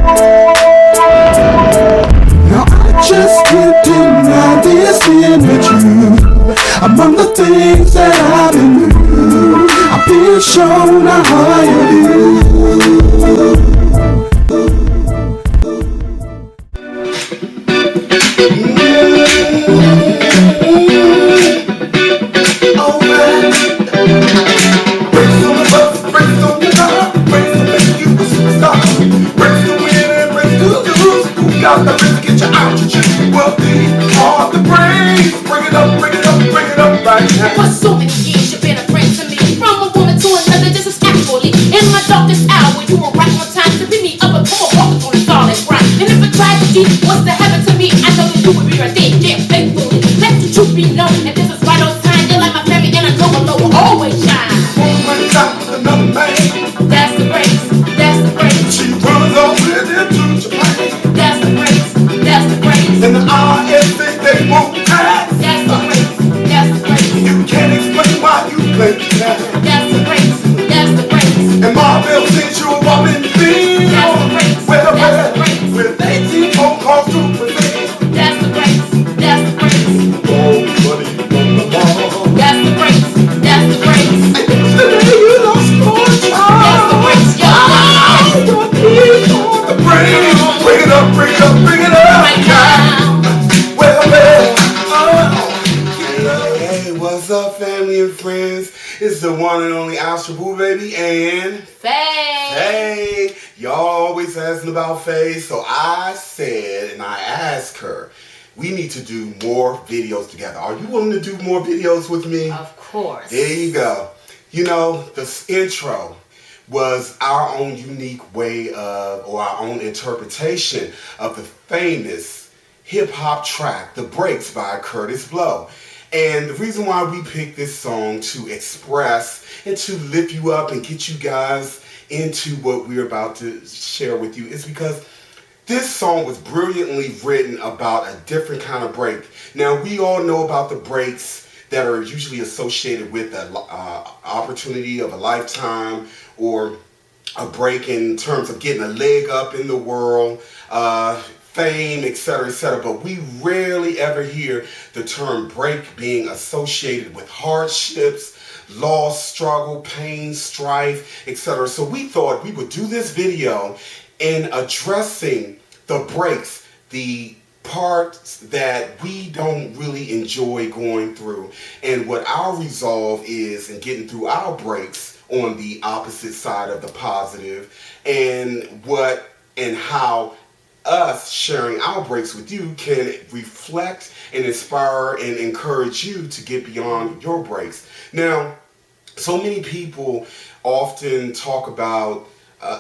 Now I just can't deny this image among the things that I've been through. I've been shown a higher view. For so many years you've been a friend to me. From a woman to another, just as casually. In my darkest hour, you were right on time to pick me up and pull a walk on a solid ground. And if a tragedy was to happen to me, I know that you would be right there, yeah, faithfully. Let the truth be known, and this is right on time. You're like my family, and I know my love will always shine. One time with another man. That's the grace, that's the grace. She runs off with him to Japan. That's the grace, that's the grace. And the RSA, they won't pass. That's the grace, that's the grace. You can't explain why you play that. That's the grace, that's the grace. And Marvel sent you a woman thing. That's the grace, that's the grace. With 18 phone calls to present. That's the grace, that's the grace. Oh, money from the mall. That's the grace, that's the grace. The day you lost your child. That's the grace, yeah. The beat on the brain. Bring it up, bring it up, bring it up. Right now. Hey, what's up, family and friends? It's the one and only Astralboobaby and Faye. Hey, y'all always asking about Faye, so I said and I asked her, we need to do more videos together. Are you willing to do more videos with me? Of course. There you go. You know, this intro was our own unique way of, or our own interpretation of the famous hip-hop track, The Breaks by Curtis Blow. And the reason why we picked this song to express and to lift you up and get you guys into what we're about to share with you is because this song was brilliantly written about a different kind of break. Now, we all know about the breaks that are usually associated with an opportunity of a lifetime or a break in terms of getting a leg up in the world, fame, etc., but we rarely ever hear the term break being associated with hardships, loss, struggle, pain, strife, etc. So we thought we would do this video in addressing the breaks, the parts that we don't really enjoy going through, and what our resolve is in getting through our breaks on the opposite side of the positive, and what and how us sharing our breaks with you can reflect and inspire and encourage you to get beyond your breaks. Now, so many people often talk about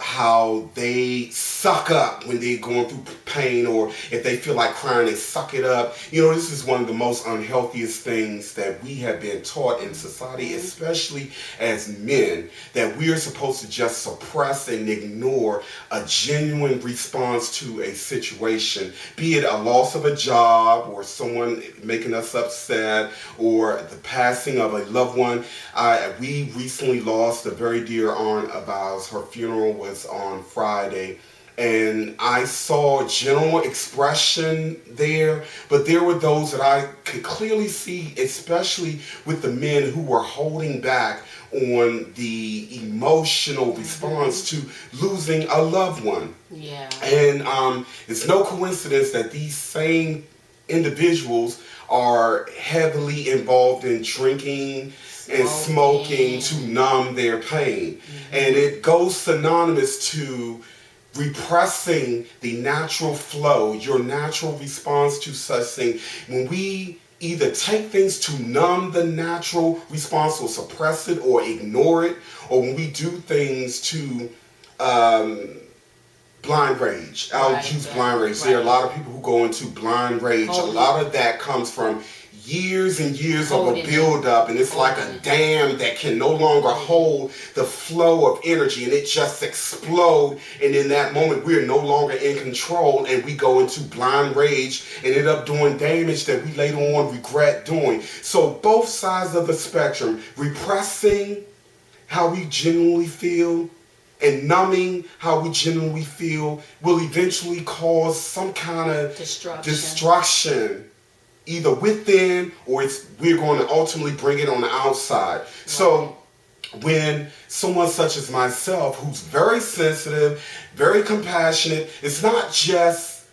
how they suck up when they're going through pain, or if they feel like crying, they suck it up. You know, this is one of the most unhealthiest things that we have been taught in society, especially as men, that we are supposed to just suppress and ignore a genuine response to a situation, be it a loss of a job or someone making us upset or the passing of a loved one. We recently lost a very dear aunt of ours. Her funeral was on Friday, and I saw general expression there, but there were those that I could clearly see, especially with the men who were holding back on the emotional response to losing a loved one. Yeah. And it's no coincidence that these same individuals are heavily involved in drinking and smoking to numb their pain. And it goes synonymous to repressing the natural flow, your natural response to such thing. When we either take things to numb the natural response or suppress it or ignore it, or when we do things to blind rage. I'll use blind rage. There are a lot of people who go into blind rage. A lot of that comes from years and years of a build-up, and it's like a dam that can no longer hold the flow of energy, and it just explodes, and in that moment we're no longer in control, and we go into blind rage and end up doing damage that we later on regret doing. So both sides of the spectrum, repressing how we genuinely feel and numbing how we genuinely feel will eventually cause some kind of destruction either within, or we're going to ultimately bring it on the outside. Right. So when someone such as myself, who's very sensitive, very compassionate, it's not just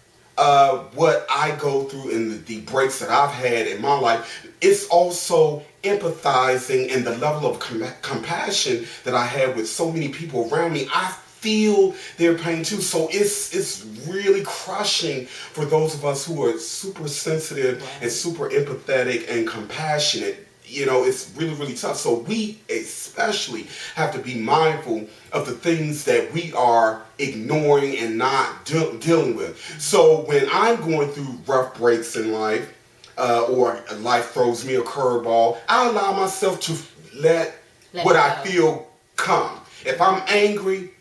what I go through in the breaks that I've had in my life, it's also empathizing and the level of compassion that I have with so many people around me. I feel their pain too. So it's really crushing for those of us who are super sensitive and super empathetic and compassionate. You know, it's really, really tough. So we especially have to be mindful of the things that we are ignoring and not dealing with. So when I'm going through rough breaks in life, or life throws me a curveball, I allow myself to let what I feel come. If I'm angry,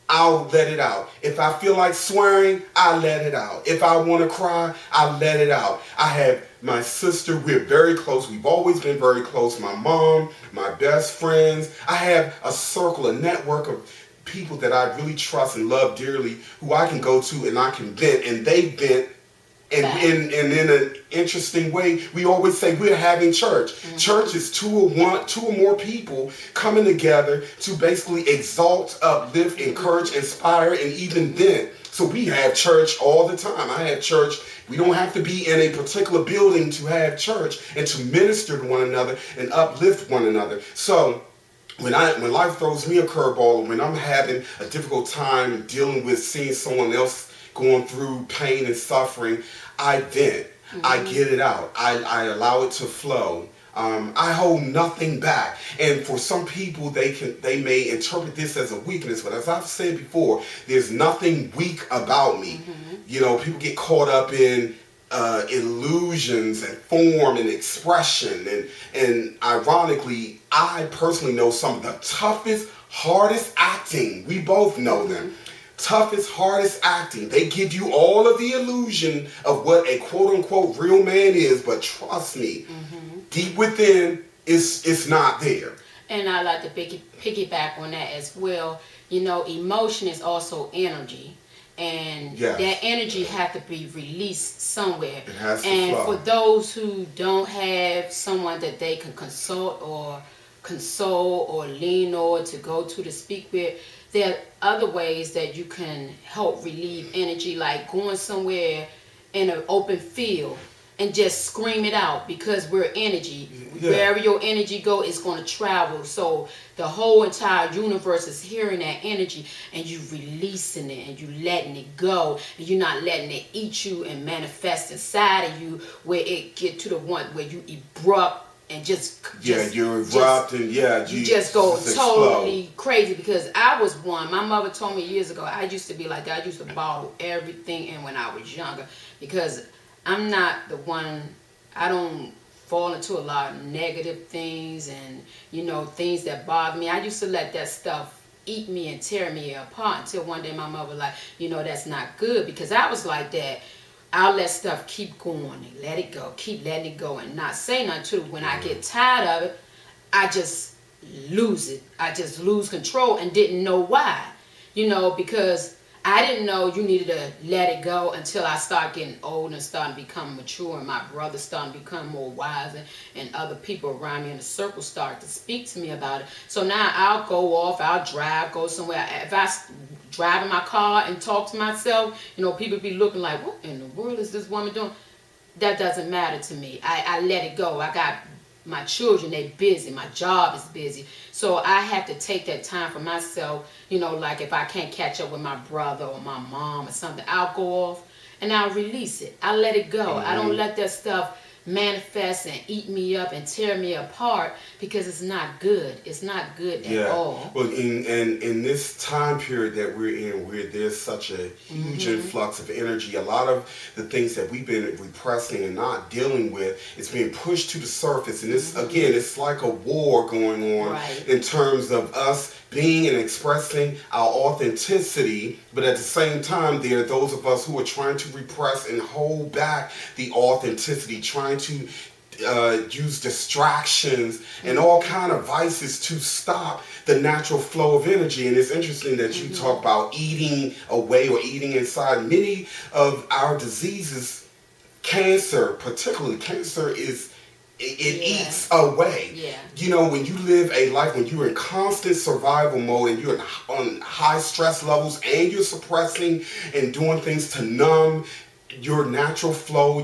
I'll let it out. If I feel like swearing, I let it out. If I want to cry, I let it out. I have my sister, we're very close. We've always been very close. My mom, my best friends. I have a circle, a network of people that I really trust and love dearly, who I can go to and I can vent, and they vent. And in an interesting way, we always say we're having church. Mm-hmm. Church is two or more people coming together to basically exalt, uplift, encourage, inspire, and even vent. So we have church all the time. I have church. We don't have to be in a particular building to have church and to minister to one another and uplift one another. So when life throws me a curveball, when I'm having a difficult time dealing with seeing someone else going through pain and suffering, I vent. Mm-hmm. I get it out. I allow it to flow. I hold nothing back. And for some people, they may interpret this as a weakness, but as I've said before, there's nothing weak about me. Mm-hmm. You know, people get caught up in illusions and form and expression. And ironically, I personally know some of the toughest, hardest acting. We both know them. Toughest, hardest acting. They give you all of the illusion of what a quote-unquote real man is, but trust me, deep within, it's not there. And I like to piggyback on that as well. You know, emotion is also energy. And that energy has to be released somewhere. It has to and flow. For those who don't have someone that they can consult or console or lean on to go to speak with, there are other ways that you can help relieve energy, like going somewhere in an open field and just scream it out, because we're energy. Yeah. Wherever your energy go, it's going to travel. So the whole entire universe is hearing that energy, and you releasing it and you letting it go, and you're not letting it eat you and manifest inside of you, where it get to the one where you erupt and you erupt and you just go totally crazy. Because I was one. My mother told me years ago, I used to be like that. I used to bottle everything in when I was younger, because I'm not the one. I don't fall into a lot of negative things and, you know, things that bother me. I used to let that stuff eat me and tear me apart, until one day my mother was like, you know, that's not good. Because I was like that. I'll let stuff keep going and let it go, keep letting it go, and not say nothing to it. When I get tired of it, I just lose it. I just lose control and didn't know why. You know, because I didn't know you needed to let it go until I started getting old and starting to become mature, and my brother started to become more wise, and other people around me in the circle started to speak to me about it. So now I'll go off, I'll drive, go somewhere. If I drive in my car and talk to myself, you know, people be looking like, what in the world is this woman doing? That doesn't matter to me. I let it go. I got my children, they busy. My job is busy. So I have to take that time for myself. You know, like if I can't catch up with my brother or my mom or something, I'll go off and I'll release it. I let it go. I don't let that stuff manifest and eat me up and tear me apart, because it's not good. It's not good at all. Well, in this time period that we're in, where there's such a huge influx of energy, a lot of the things that we've been repressing and not dealing with, it's being pushed to the surface. And this, again, it's like a war going on in terms of us being and expressing our authenticity, but at the same time, there are those of us who are trying to repress and hold back the authenticity, trying to use distractions and all kind of vices to stop the natural flow of energy. And it's interesting that you talk about eating away or eating inside. Many of our diseases, cancer, particularly cancer, it eats away. Yeah. You know, when you live a life when you're in constant survival mode and you're on high stress levels and you're suppressing and doing things to numb your natural flow,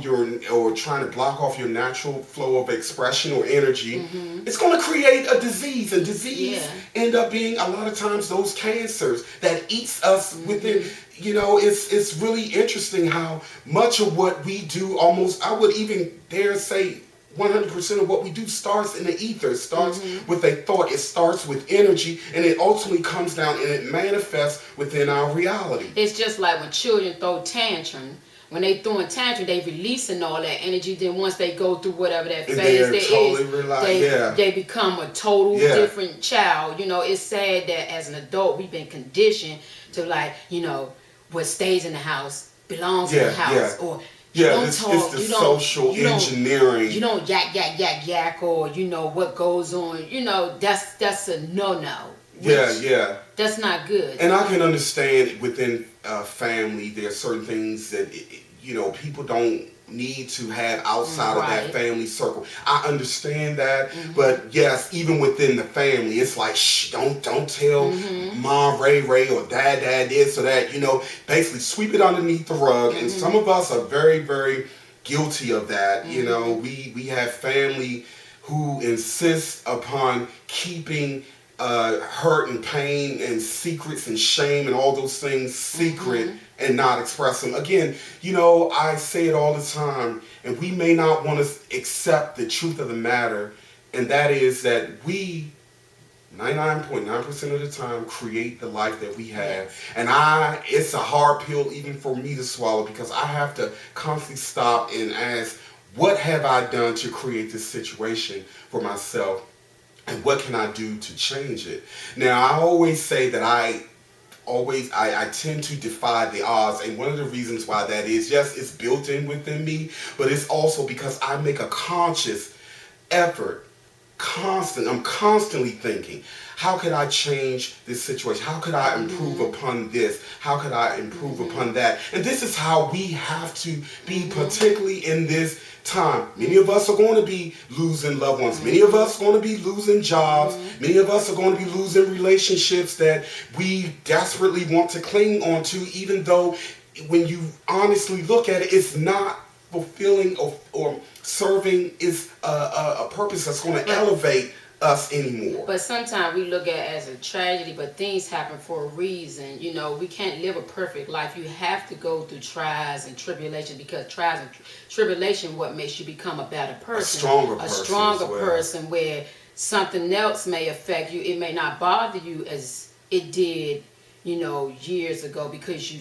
or trying to block off your natural flow of expression or energy, it's going to create a disease. And disease end up being a lot of times those cancers that eats us within. You know, it's really interesting how much of what we do, almost, I would even dare say, 100% of what we do starts in the ether. It starts with a thought. It starts with energy, and it ultimately comes down and it manifests within our reality. It's just like when children throw tantrum. When they throwing tantrum, they releasing all that energy. Then once they go through whatever that phase they become a total different child. You know, it's sad that as an adult we've been conditioned to, like, you know, what stays in the house belongs in the house, or it's the social engineering. You don't yak, or you know what goes on. You know, that's a no. That's not good. And I can understand within family, there are certain things that you know people don't need to have outside of that family circle. I understand that, but yes, even within the family, it's like, shh, don't tell Mom Ray or Dad this or that. You know, basically sweep it underneath the rug. And some of us are very, very guilty of that. You know, we have family who insist upon keeping hurt and pain and secrets and shame and all those things secret and not express them. Again, you know, I say it all the time, and we may not want to accept the truth of the matter, and that is that we 99.9% of the time create the life that we have. And it's a hard pill even for me to swallow, because I have to constantly stop and ask, what have I done to create this situation for myself? And what can I do to change it? Now, I always say that I tend to defy the odds, and one of the reasons why that is, yes, it's built in within me, but it's also because I make a conscious effort. I'm constantly thinking, how could I change this situation? How could I improve upon this? How could I improve upon that? And this is how we have to be, particularly in this time. Many of us are going to be losing loved ones. Many of us are going to be losing jobs. Many of us are going to be losing relationships that we desperately want to cling on to, even though when you honestly look at it, it's not fulfilling or serving is a purpose that's going to elevate us anymore. But sometimes we look at it as a tragedy, but things happen for a reason. You know, we can't live a perfect life. You have to go through trials and tribulations, because trials and tribulation what makes you become a better person, a stronger person, where something else may affect you. It may not bother you as it did, you know, years ago, because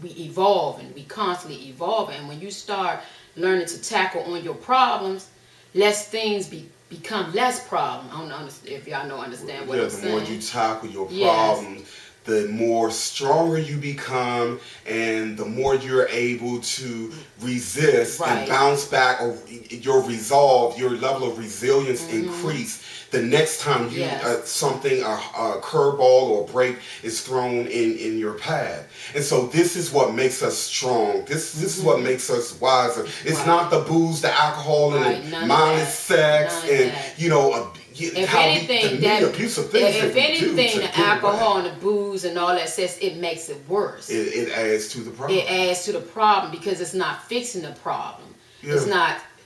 we evolve, and we constantly evolve. And when you start learning to tackle on your problems, less things become less problem. I don't know if y'all understand what I'm saying. The more you tackle your problems, the more stronger you become, and the more you're able to resist and bounce back, or your resolve, your level of resilience increase the next time you something, a curveball or a break is thrown in your path. And so this is what makes us strong. This is what makes us wiser. It's not the booze, the alcohol, and the mindless sex, and you know, if anything, the alcohol and the booze and all that says, it makes it worse. It adds to the problem. It adds to the problem, because it's not fixing the problem.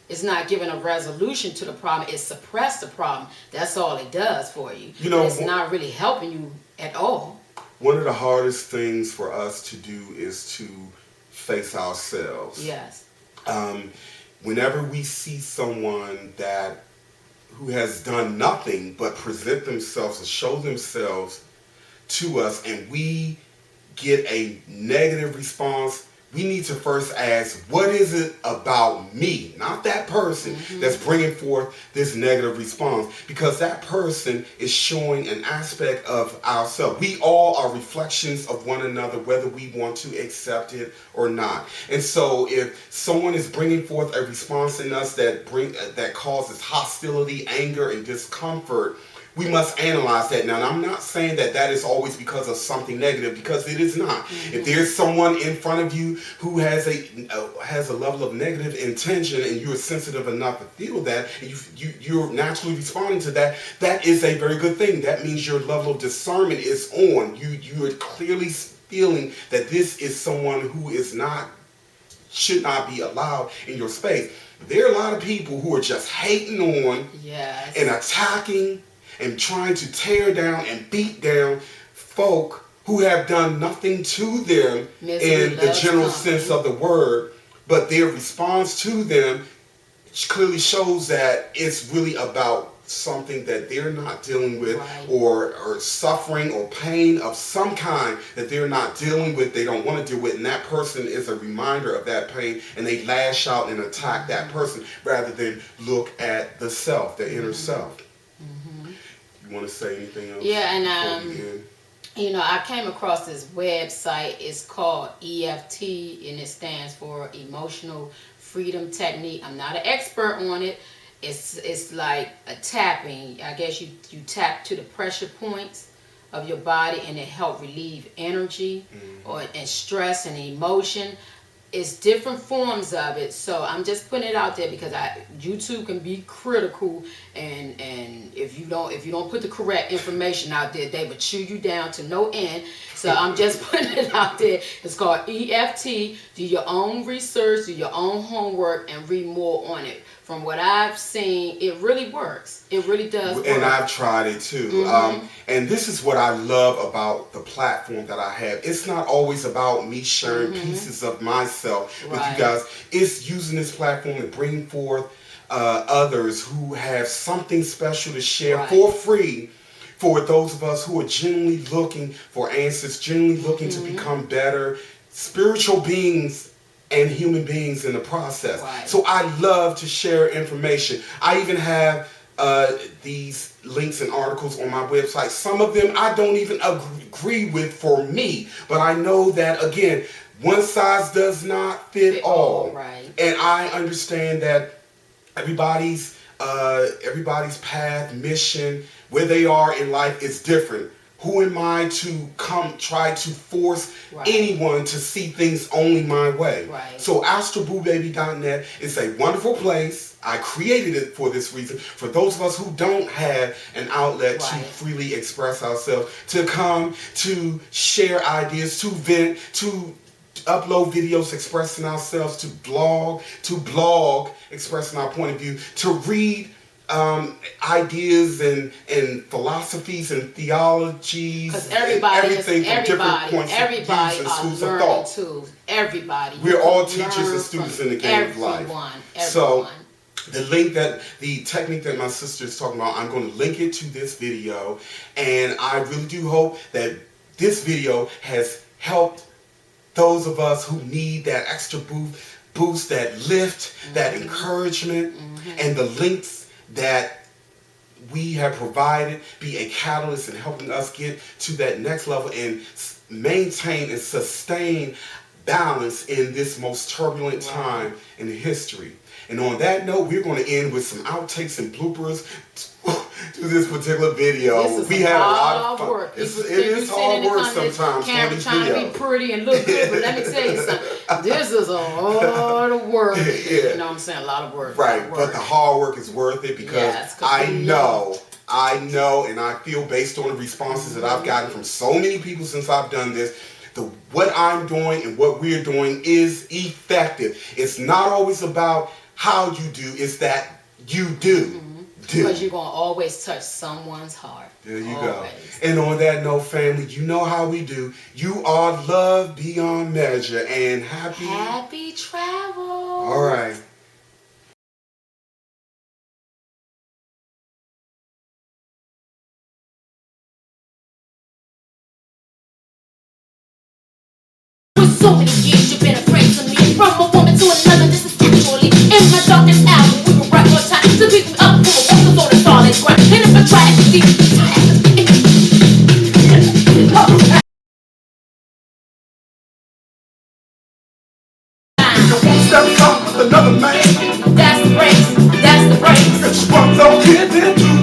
It's not giving a resolution to the problem. It suppresses the problem. That's all it does for you. You know, it's not really helping you at all. One of the hardest things for us to do is to face ourselves. Yes. Whenever we see someone who has done nothing but present themselves and show themselves to us, and we get a negative response, we need to first ask, what is it about me, not that person, that's bringing forth this negative response? Because that person is showing an aspect of ourselves. We all are reflections of one another, whether we want to accept it or not. And so if someone is bringing forth a response in us that causes hostility, anger, and discomfort, we must analyze that. Now, I'm not saying that is always because of something negative, because it is not. If there's someone in front of you who has a level of negative intention, and you're sensitive enough to feel that, and you're naturally responding to that, that is a very good thing. That means your level of discernment is on. You are clearly feeling that this is someone who should not be allowed in your space. There are a lot of people who are just hating on and attacking and trying to tear down and beat down folk who have done nothing to them in the general sense of the word, but their response to them clearly shows that it's really about something that they're not dealing with, or suffering or pain of some kind that they're not dealing with, they don't want to deal with, and that person is a reminder of that pain, and they lash out and attack that person rather than look at the self, the inner self. You want to say anything else? Yeah, and I came across this website. It's called EFT, and it stands for Emotional Freedom Technique. I'm not an expert on it. It's like a tapping. I guess you tap to the pressure points of your body, and it helps relieve energy and stress and emotion. It's different forms of it, so I'm just putting it out there because YouTube can be critical, and if you don't put the correct information out there, they would chew you down to no end. So I'm just putting it out there. It's called EFT. Do your own research, do your own homework, and read more on it. From what I've seen, it really works. It really does work. And I've tried it too. And this is what I love about the platform that I have. It's not always about me sharing pieces of myself with you guys. It's using this platform to bring forth others who have something special to share for free, for those of us who are genuinely looking for answers, genuinely looking to become better spiritual beings and human beings in the process. So I love to share information. I even have these links and articles on my website. Some of them I don't even agree with for me, but I know that, again, one size does not fit all. And I understand that everybody's path, mission, where they are in life is different. Who am I to try to force anyone to see things only my way? So Astralboobaby.net is a wonderful place. I created it for this reason. For those of us who don't have an outlet to freely express ourselves, to come, to share ideas, to vent, to upload videos expressing ourselves, to blog expressing our point of view, to read ideas and philosophies and theologies, everything from different points of view and schools of thought. Too. Everybody. We're all teachers and students in the game of life. So the technique that my sister is talking about, I'm going to link it to this video, and I really do hope that this video has helped those of us who need that extra boost, that lift, that encouragement, and the links that we have provided be a catalyst in helping us get to that next level and maintain and sustain balance in this most turbulent time in history. And on that note, we're going to end with some outtakes and bloopers to this particular video. We had a lot of fun. It is hard work sometimes. Camera trying to be pretty and look good, but let me tell you something. This is a lot of work. You know what I'm saying? A lot of work. But the hard work is worth it, because I know, and I feel based on the responses that I've gotten from so many people since I've done this, what I'm doing and what we're doing is effective. It's not always about how you do, it's that you do. Because you're going to always touch someone's heart. There you go. And on that note, family, you know how we do. You are loved beyond measure, and happy travel. All right. For so many years you've been a friend got caught with another man. That's the breaks, that's the breaks. If you want no kid, then do